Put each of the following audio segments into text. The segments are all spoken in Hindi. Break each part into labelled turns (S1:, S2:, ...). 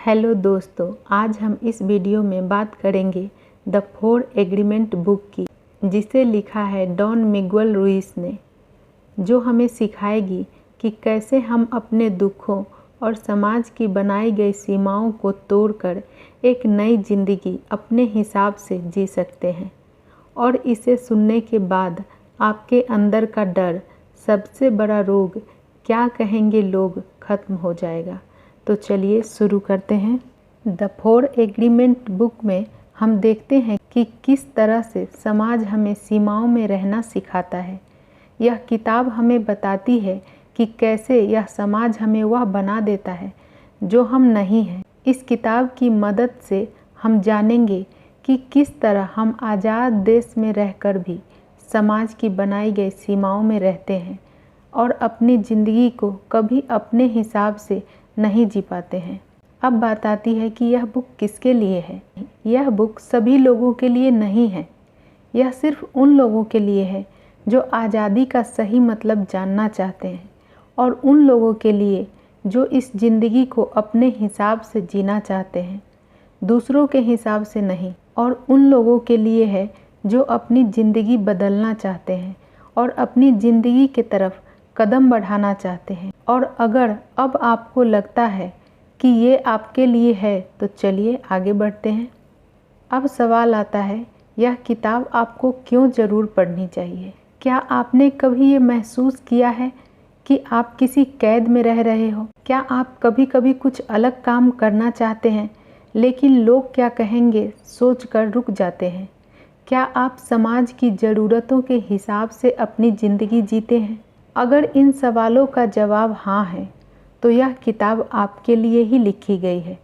S1: हेलो दोस्तों, आज हम इस वीडियो में बात करेंगे द 4 एग्रीमेंट बुक की, जिसे लिखा है डॉन मिगुएल रुइस ने, जो हमें सिखाएगी कि कैसे हम अपने दुखों और समाज की बनाई गई सीमाओं को तोड़कर एक नई ज़िंदगी अपने हिसाब से जी सकते हैं। और इसे सुनने के बाद आपके अंदर का डर, सबसे बड़ा रोग क्या कहेंगे लोग, खत्म हो जाएगा। तो चलिए शुरू करते हैं। द 4 एग्रीमेंट बुक में हम देखते हैं कि किस तरह से समाज हमें सीमाओं में रहना सिखाता है। यह किताब हमें बताती है कि कैसे यह समाज हमें वह बना देता है जो हम नहीं हैं। इस किताब की मदद से हम जानेंगे कि किस तरह हम आज़ाद देश में रहकर भी समाज की बनाई गई सीमाओं में रहते हैं और अपनी ज़िंदगी को कभी अपने हिसाब से नहीं जी पाते हैं। अब बात आती है कि यह बुक किसके लिए है। यह बुक सभी लोगों के लिए नहीं है। यह सिर्फ उन लोगों के लिए है जो आज़ादी का सही मतलब जानना चाहते हैं, और उन लोगों के लिए जो इस ज़िंदगी को अपने हिसाब से जीना चाहते हैं, दूसरों के हिसाब से नहीं। और उन लोगों के लिए है जो अपनी ज़िंदगी बदलना चाहते हैं और अपनी ज़िंदगी की तरफ कदम बढ़ाना चाहते हैं। और अगर अब आपको लगता है कि ये आपके लिए है तो चलिए आगे बढ़ते हैं। अब सवाल आता है, यह किताब आपको क्यों ज़रूर पढ़नी चाहिए। क्या आपने कभी ये महसूस किया है कि आप किसी कैद में रह रहे हो? क्या आप कभी कभी कुछ अलग काम करना चाहते हैं लेकिन लोग क्या कहेंगे सोचकर रुक जाते हैं? क्या आप समाज की ज़रूरतों के हिसाब से अपनी ज़िंदगी जीते हैं? अगर इन सवालों का जवाब हाँ है तो यह किताब आपके लिए ही लिखी गई है।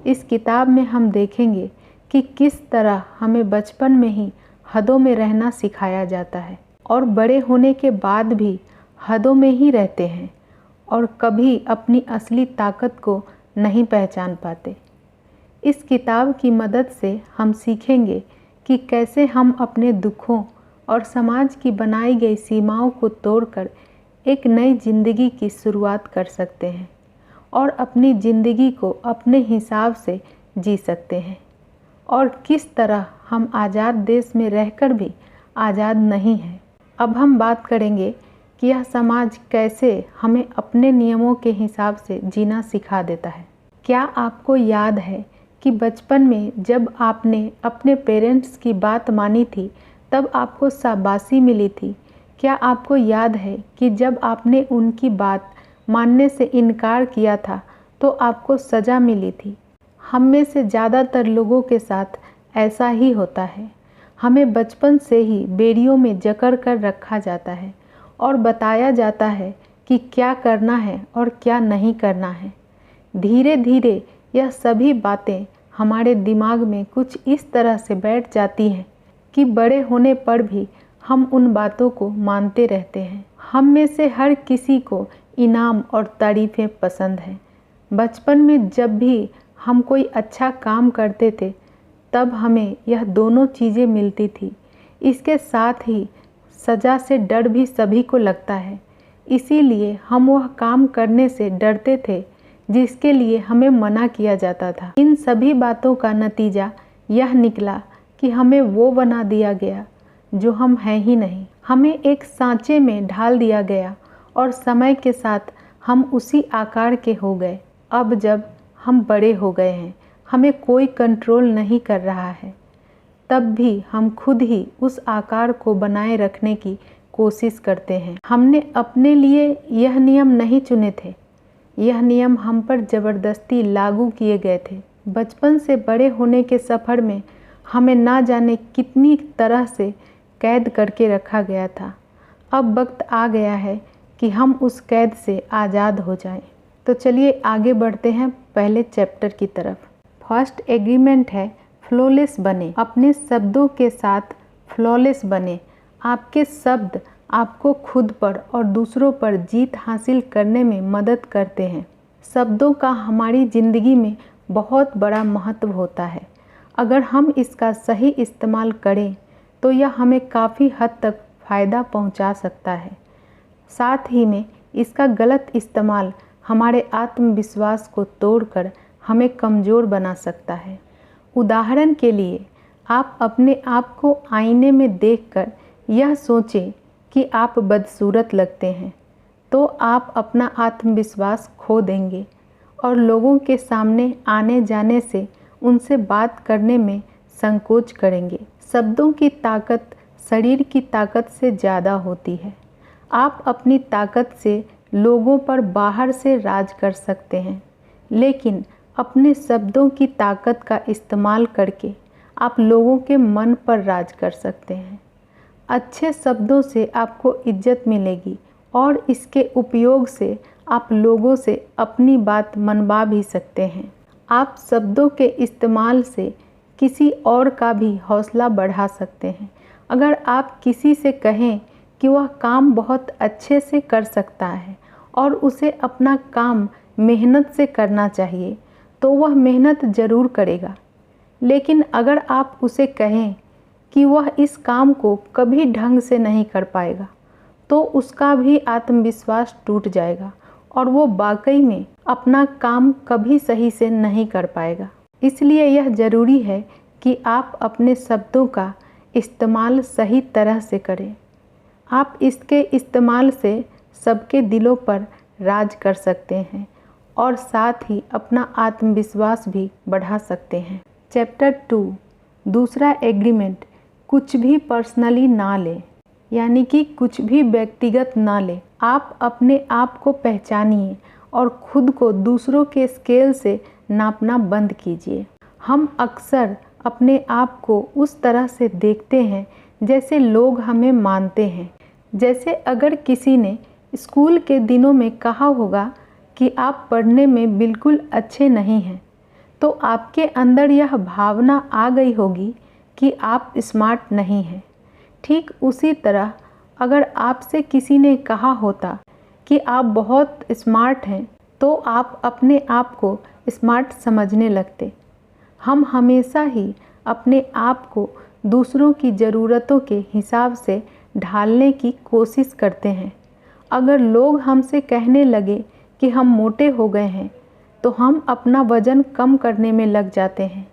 S1: इस किताब में हम देखेंगे कि किस तरह हमें बचपन में ही हदों में रहना सिखाया जाता है और बड़े होने के बाद भी हदों में ही रहते हैं और कभी अपनी असली ताकत को नहीं पहचान पाते। इस किताब की मदद से हम सीखेंगे कि कैसे हम अपने दुखों और समाज की बनाई गई सीमाओं को तोड़कर एक नई ज़िंदगी की शुरुआत कर सकते हैं और अपनी ज़िंदगी को अपने हिसाब से जी सकते हैं, और किस तरह हम आज़ाद देश में रहकर भी आज़ाद नहीं हैं। अब हम बात करेंगे कि यह समाज कैसे हमें अपने नियमों के हिसाब से जीना सिखा देता है। क्या आपको याद है कि बचपन में जब आपने अपने पेरेंट्स की बात मानी थी तब आपको शाबाशी मिली थी? क्या आपको याद है कि जब आपने उनकी बात मानने से इनकार किया था तो आपको सज़ा मिली थी? हम में से ज़्यादातर लोगों के साथ ऐसा ही होता है। हमें बचपन से ही बेड़ियों में जकड़ कर रखा जाता है और बताया जाता है कि क्या करना है और क्या नहीं करना है। धीरे धीरे यह सभी बातें हमारे दिमाग में कुछ इस तरह से बैठ जाती हैं कि बड़े होने पर भी हम उन बातों को मानते रहते हैं। हम में से हर किसी को इनाम और तारीफ़ें पसंद हैं। बचपन में जब भी हम कोई अच्छा काम करते थे तब हमें यह दोनों चीज़ें मिलती थी। इसके साथ ही सज़ा से डर भी सभी को लगता है, इसीलिए हम वह काम करने से डरते थे जिसके लिए हमें मना किया जाता था। इन सभी बातों का नतीजा यह निकला कि हमें वो बना दिया गया जो हम हैं ही नहीं। हमें एक सांचे में ढाल दिया गया और समय के साथ हम उसी आकार के हो गए। अब जब हम बड़े हो गए हैं, हमें कोई कंट्रोल नहीं कर रहा है, तब भी हम खुद ही उस आकार को बनाए रखने की कोशिश करते हैं। हमने अपने लिए यह नियम नहीं चुने थे, यह नियम हम पर ज़बरदस्ती लागू किए गए थे। बचपन से बड़े होने के सफ़र में हमें ना जाने कितनी तरह से कैद करके रखा गया था। अब वक्त आ गया है कि हम उस कैद से आज़ाद हो जाएं। तो चलिए आगे बढ़ते हैं पहले चैप्टर की तरफ। फर्स्ट एग्रीमेंट है फ्लॉलेस बने। अपने शब्दों के साथ फ्लॉलेस बने। आपके शब्द आपको खुद पर और दूसरों पर जीत हासिल करने में मदद करते हैं। शब्दों का हमारी ज़िंदगी में बहुत बड़ा महत्व होता है। अगर हम इसका सही इस्तेमाल करें तो यह हमें काफ़ी हद तक फ़ायदा पहुंचा सकता है। साथ ही में इसका गलत इस्तेमाल हमारे आत्मविश्वास को तोड़कर हमें कमज़ोर बना सकता है। उदाहरण के लिए, आप अपने आप को आईने में देखकर यह सोचें कि आप बदसूरत लगते हैं, तो आप अपना आत्मविश्वास खो देंगे और लोगों के सामने आने जाने से उनसे बात करने में संकोच करेंगे। शब्दों की ताकत शरीर की ताकत से ज़्यादा होती है। आप अपनी ताकत से लोगों पर बाहर से राज कर सकते हैं, लेकिन अपने शब्दों की ताकत का इस्तेमाल करके आप लोगों के मन पर राज कर सकते हैं। अच्छे शब्दों से आपको इज्जत मिलेगी और इसके उपयोग से आप लोगों से अपनी बात मनवा भी सकते हैं। आप शब्दों के इस्तेमाल से किसी और का भी हौसला बढ़ा सकते हैं। अगर आप किसी से कहें कि वह काम बहुत अच्छे से कर सकता है और उसे अपना काम मेहनत से करना चाहिए, तो वह मेहनत ज़रूर करेगा। लेकिन अगर आप उसे कहें कि वह इस काम को कभी ढंग से नहीं कर पाएगा, तो उसका भी आत्मविश्वास टूट जाएगा और वो वाकई में अपना काम कभी सही से नहीं कर पाएगा। इसलिए यह ज़रूरी है कि आप अपने शब्दों का इस्तेमाल सही तरह से करें। आप इसके इस्तेमाल से सबके दिलों पर राज कर सकते हैं और साथ ही अपना आत्मविश्वास भी बढ़ा सकते हैं। चैप्टर 2, दूसरा एग्रीमेंट, कुछ भी पर्सनली ना लें, यानी कि कुछ भी व्यक्तिगत ना लें। आप अपने आप को पहचानिए और खुद को दूसरों के स्केल से नापना बंद कीजिए। हम अक्सर अपने आप को उस तरह से देखते हैं जैसे लोग हमें मानते हैं। जैसे अगर किसी ने स्कूल के दिनों में कहा होगा कि आप पढ़ने में बिल्कुल अच्छे नहीं हैं, तो आपके अंदर यह भावना आ गई होगी कि आप स्मार्ट नहीं हैं। ठीक उसी तरह अगर आपसे किसी ने कहा होता कि आप बहुत स्मार्ट हैं, तो आप अपने आप को स्मार्ट समझने लगते। हम हमेशा ही अपने आप को दूसरों की ज़रूरतों के हिसाब से ढालने की कोशिश करते हैं। अगर लोग हमसे कहने लगे कि हम मोटे हो गए हैं, तो हम अपना वज़न कम करने में लग जाते हैं।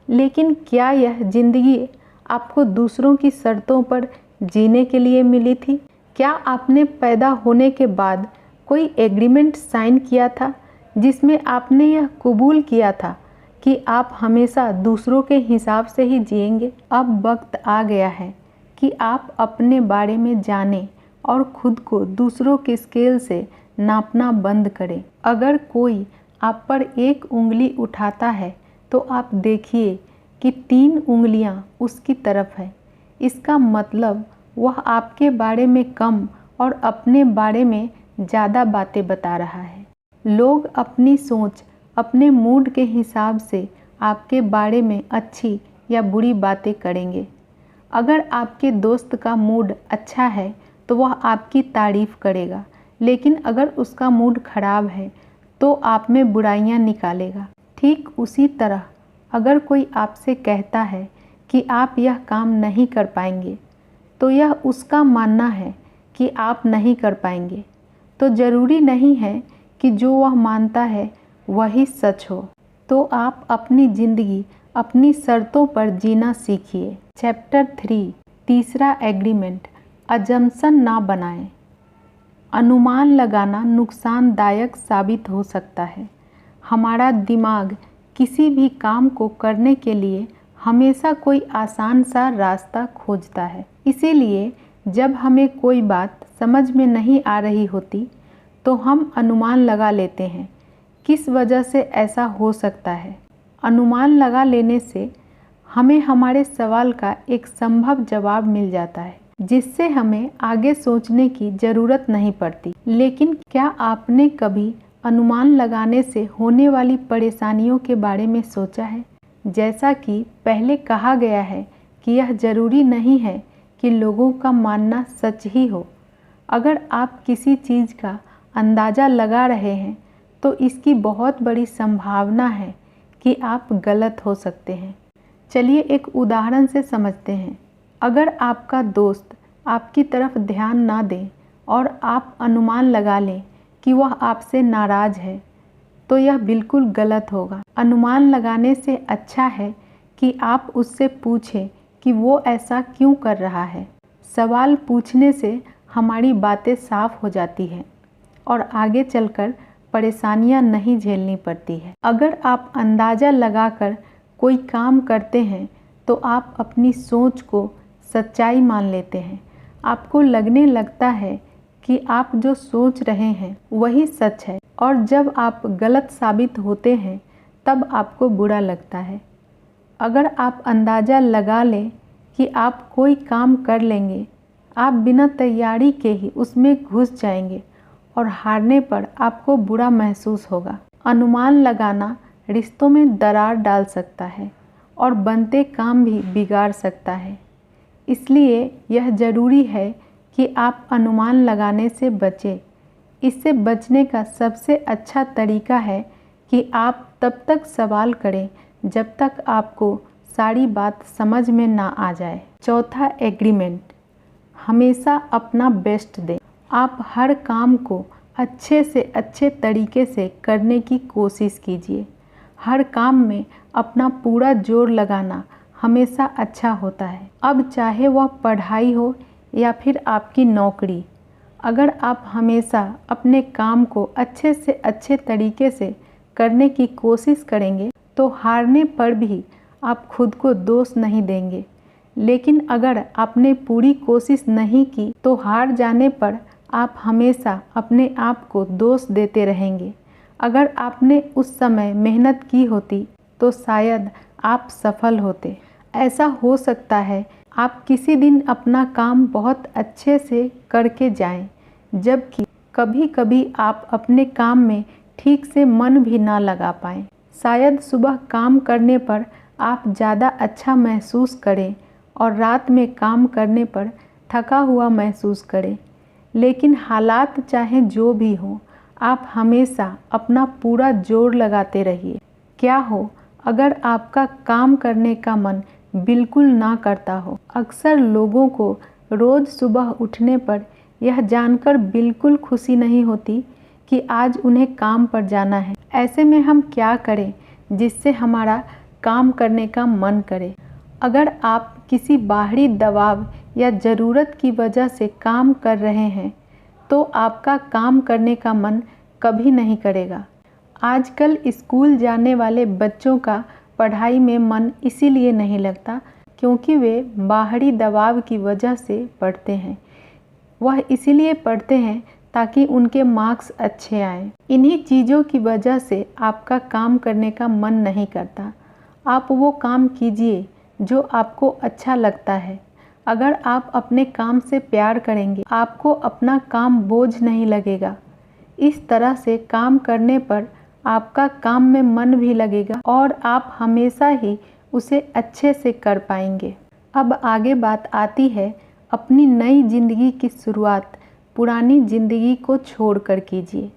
S1: लेकिन क्या यह ज़िंदगी आपको दूसरों की शर्तों पर जीने के लिए मिली थी? क्या आपने पैदा होने के बाद कोई एग्रीमेंट साइन किया था जिसमें आपने यह कबूल किया था कि आप हमेशा दूसरों के हिसाब से ही जिएंगे? अब वक्त आ गया है कि आप अपने बारे में जानें और खुद को दूसरों के स्केल से नापना बंद करें। अगर कोई आप पर एक उंगली उठाता है, तो आप देखिए कि 3 उंगलियां उसकी तरफ है। इसका मतलब वह आपके बारे में कम और अपने बारे में ज़्यादा बातें बता रहा है। लोग अपनी सोच, अपने मूड के हिसाब से आपके बारे में अच्छी या बुरी बातें करेंगे। अगर आपके दोस्त का मूड अच्छा है, तो वह आपकी तारीफ़ करेगा, लेकिन अगर उसका मूड खराब है, तो आप में बुराइयां निकालेगा। ठीक उसी तरह अगर कोई आपसे कहता है कि आप यह काम नहीं कर पाएंगे, तो यह उसका मानना है कि आप नहीं कर पाएंगे। तो ज़रूरी नहीं है कि जो वह मानता है वही सच हो। तो आप अपनी ज़िंदगी अपनी शर्तों पर जीना सीखिए। चैप्टर 3, तीसरा एग्रीमेंट, अजम्पशन ना बनाएं। अनुमान लगाना नुकसानदायक साबित हो सकता है। हमारा दिमाग किसी भी काम को करने के लिए हमेशा कोई आसान सा रास्ता खोजता है। इसीलिए जब हमें कोई बात समझ में नहीं आ रही होती, तो हम अनुमान लगा लेते हैं किस वजह से ऐसा हो सकता है। अनुमान लगा लेने से हमें हमारे सवाल का एक संभव जवाब मिल जाता है, जिससे हमें आगे सोचने की ज़रूरत नहीं पड़ती। लेकिन क्या आपने कभी अनुमान लगाने से होने वाली परेशानियों के बारे में सोचा है? जैसा कि पहले कहा गया है कि यह ज़रूरी नहीं है कि लोगों का मानना सच ही हो। अगर आप किसी चीज़ का अंदाज़ा लगा रहे हैं, तो इसकी बहुत बड़ी संभावना है कि आप गलत हो सकते हैं। चलिए एक उदाहरण से समझते हैं। अगर आपका दोस्त आपकी तरफ ध्यान ना दे और आप अनुमान लगा लें कि वह आपसे नाराज़ है, तो यह बिल्कुल गलत होगा। अनुमान लगाने से अच्छा है कि आप उससे पूछें कि वो ऐसा क्यों कर रहा है। सवाल पूछने से हमारी बातें साफ हो जाती हैं और आगे चलकर परेशानियां नहीं झेलनी पड़ती है। अगर आप अंदाज़ा लगाकर कोई काम करते हैं तो आप अपनी सोच को सच्चाई मान लेते हैं। आपको लगने लगता है कि आप जो सोच रहे हैं वही सच है, और जब आप गलत साबित होते हैं तब आपको बुरा लगता है। अगर आप अंदाज़ा लगा लें कि आप कोई काम कर लेंगे, आप बिना तैयारी के ही उसमें घुस जाएंगे और हारने पर आपको बुरा महसूस होगा। अनुमान लगाना रिश्तों में दरार डाल सकता है और बनते काम भी बिगाड़ सकता है। इसलिए यह ज़रूरी है कि आप अनुमान लगाने से बचें। इससे बचने का सबसे अच्छा तरीका है कि आप तब तक सवाल करें जब तक आपको सारी बात समझ में ना आ जाए। चौथा एग्रीमेंट, हमेशा अपना बेस्ट दें। आप हर काम को अच्छे से अच्छे तरीके से करने की कोशिश कीजिए। हर काम में अपना पूरा जोर लगाना हमेशा अच्छा होता है। अब चाहे वह पढ़ाई हो या फिर आपकी नौकरी, अगर आप हमेशा अपने काम को अच्छे से अच्छे तरीके से करने की कोशिश करेंगे तो हारने पर भी आप खुद को दोष नहीं देंगे। लेकिन अगर आपने पूरी कोशिश नहीं की तो हार जाने पर आप हमेशा अपने आप को दोष देते रहेंगे। अगर आपने उस समय मेहनत की होती तो शायद आप सफल होते। ऐसा हो सकता है आप किसी दिन अपना काम बहुत अच्छे से करके जाएं, जबकि कभी कभी आप अपने काम में ठीक से मन भी ना लगा पाएं। शायद सुबह काम करने पर आप ज़्यादा अच्छा महसूस करें और रात में काम करने पर थका हुआ महसूस करें। लेकिन हालात चाहे जो भी हों, आप हमेशा अपना पूरा जोर लगाते रहिए। क्या हो अगर आपका काम करने का मन बिल्कुल ना करता हो। अक्सर लोगों को रोज़ सुबह उठने पर यह जानकर बिल्कुल खुशी नहीं होती कि आज उन्हें काम पर जाना है। ऐसे में हम क्या करें जिससे हमारा काम करने का मन करे। अगर आप किसी बाहरी दबाव या ज़रूरत की वजह से काम कर रहे हैं तो आपका काम करने का मन कभी नहीं करेगा। आजकल स्कूल जाने वाले बच्चों का पढ़ाई में मन इसीलिए नहीं लगता क्योंकि वे बाहरी दबाव की वजह से पढ़ते हैं। वह इसीलिए पढ़ते हैं ताकि उनके मार्क्स अच्छे आएं। इन्हीं चीज़ों की वजह से आपका काम करने का मन नहीं करता। आप वो काम कीजिए जो आपको अच्छा लगता है। अगर आप अपने काम से प्यार करेंगे, आपको अपना काम बोझ नहीं लगेगा। इस तरह से काम करने पर आपका काम में मन भी लगेगा और आप हमेशा ही उसे अच्छे से कर पाएंगे। अब आगे बात आती है अपनी नई ज़िंदगी की शुरुआत पुरानी ज़िंदगी को छोड़कर कीजिए।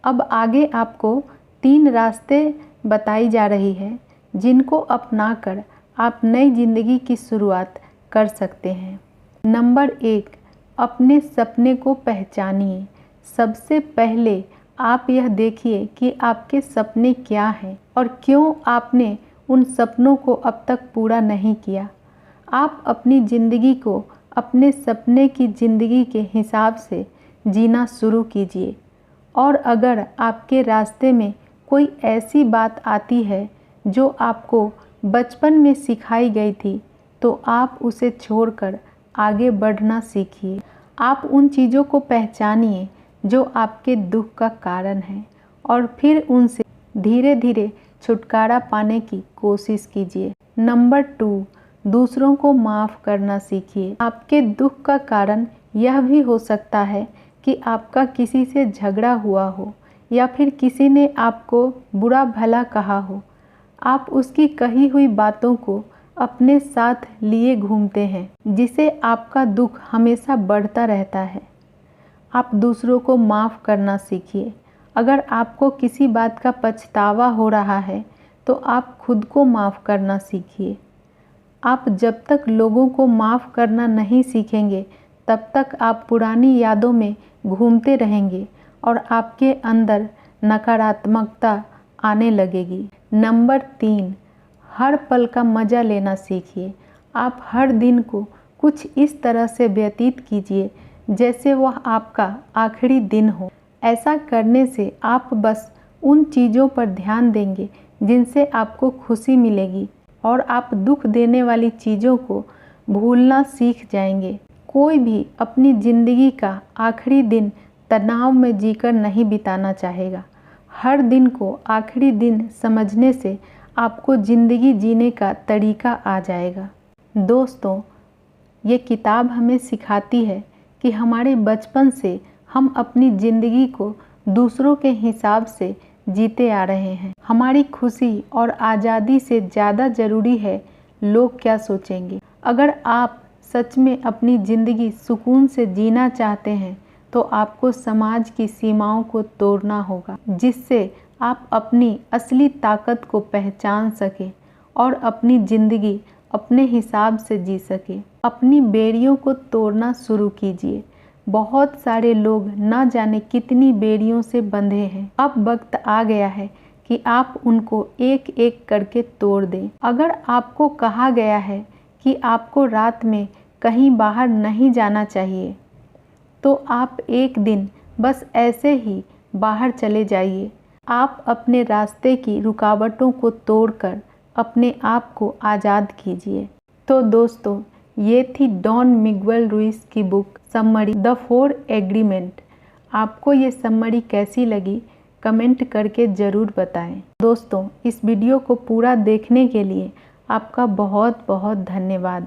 S1: अब आगे आपको 3 रास्ते बताई जा रही है जिनको अपनाकर आप नई ज़िंदगी की शुरुआत कर सकते हैं। नंबर 1, अपने सपने को पहचानिए। सबसे पहले आप यह देखिए कि आपके सपने क्या हैं और क्यों आपने उन सपनों को अब तक पूरा नहीं किया। आप अपनी ज़िंदगी को अपने सपने की ज़िंदगी के हिसाब से जीना शुरू कीजिए। और अगर आपके रास्ते में कोई ऐसी बात आती है जो आपको बचपन में सिखाई गई थी तो आप उसे छोड़कर आगे बढ़ना सीखिए। आप उन चीज़ों को पहचानिए जो आपके दुख का कारण है और फिर उनसे धीरे धीरे छुटकारा पाने की कोशिश कीजिए। नंबर 2, दूसरों को माफ़ करना सीखिए। आपके दुख का कारण यह भी हो सकता है कि आपका किसी से झगड़ा हुआ हो या फिर किसी ने आपको बुरा भला कहा हो। आप उसकी कही हुई बातों को अपने साथ लिए घूमते हैं, जिससे आपका दुख हमेशा बढ़ता रहता है। आप दूसरों को माफ़ करना सीखिए। अगर आपको किसी बात का पछतावा हो रहा है तो आप खुद को माफ़ करना सीखिए। आप जब तक लोगों को माफ़ करना नहीं सीखेंगे तब तक आप पुरानी यादों में घूमते रहेंगे और आपके अंदर नकारात्मकता आने लगेगी। नंबर 3, हर पल का मज़ा लेना सीखिए। आप हर दिन को कुछ इस तरह से व्यतीत कीजिए जैसे वह आपका आखिरी दिन हो। ऐसा करने से आप बस उन चीज़ों पर ध्यान देंगे जिनसे आपको खुशी मिलेगी और आप दुख देने वाली चीज़ों को भूलना सीख जाएंगे। कोई भी अपनी ज़िंदगी का आखिरी दिन तनाव में जीकर नहीं बिताना चाहेगा। हर दिन को आखिरी दिन समझने से आपको ज़िंदगी जीने का तरीका आ जाएगा। दोस्तों, ये किताब हमें सिखाती है कि हमारे बचपन से हम अपनी ज़िंदगी को दूसरों के हिसाब से जीते आ रहे हैं। हमारी खुशी और आज़ादी से ज़्यादा ज़रूरी है लोग क्या सोचेंगे। अगर आप सच में अपनी ज़िंदगी सुकून से जीना चाहते हैं तो आपको समाज की सीमाओं को तोड़ना होगा, जिससे आप अपनी असली ताकत को पहचान सकें और अपनी ज़िंदगी अपने हिसाब से जी सकें। अपनी बेड़ियों को तोड़ना शुरू कीजिए। बहुत सारे लोग न जाने कितनी बेड़ियों से बंधे हैं। अब वक्त आ गया है कि आप उनको एक एक करके तोड़ दें। अगर आपको कहा गया है कि आपको रात में कहीं बाहर नहीं जाना चाहिए, तो आप एक दिन बस ऐसे ही बाहर चले जाइए। आप अपने रास्ते की रुकावटों को तोड़कर अपने आप को आज़ाद कीजिए। तो दोस्तों, ये थी डॉन मिगुएल रुइस की बुक समरी द 4 एग्रीमेंट। आपको ये समरी कैसी लगी कमेंट करके ज़रूर बताएं। दोस्तों, इस वीडियो को पूरा देखने के लिए आपका बहुत बहुत धन्यवाद।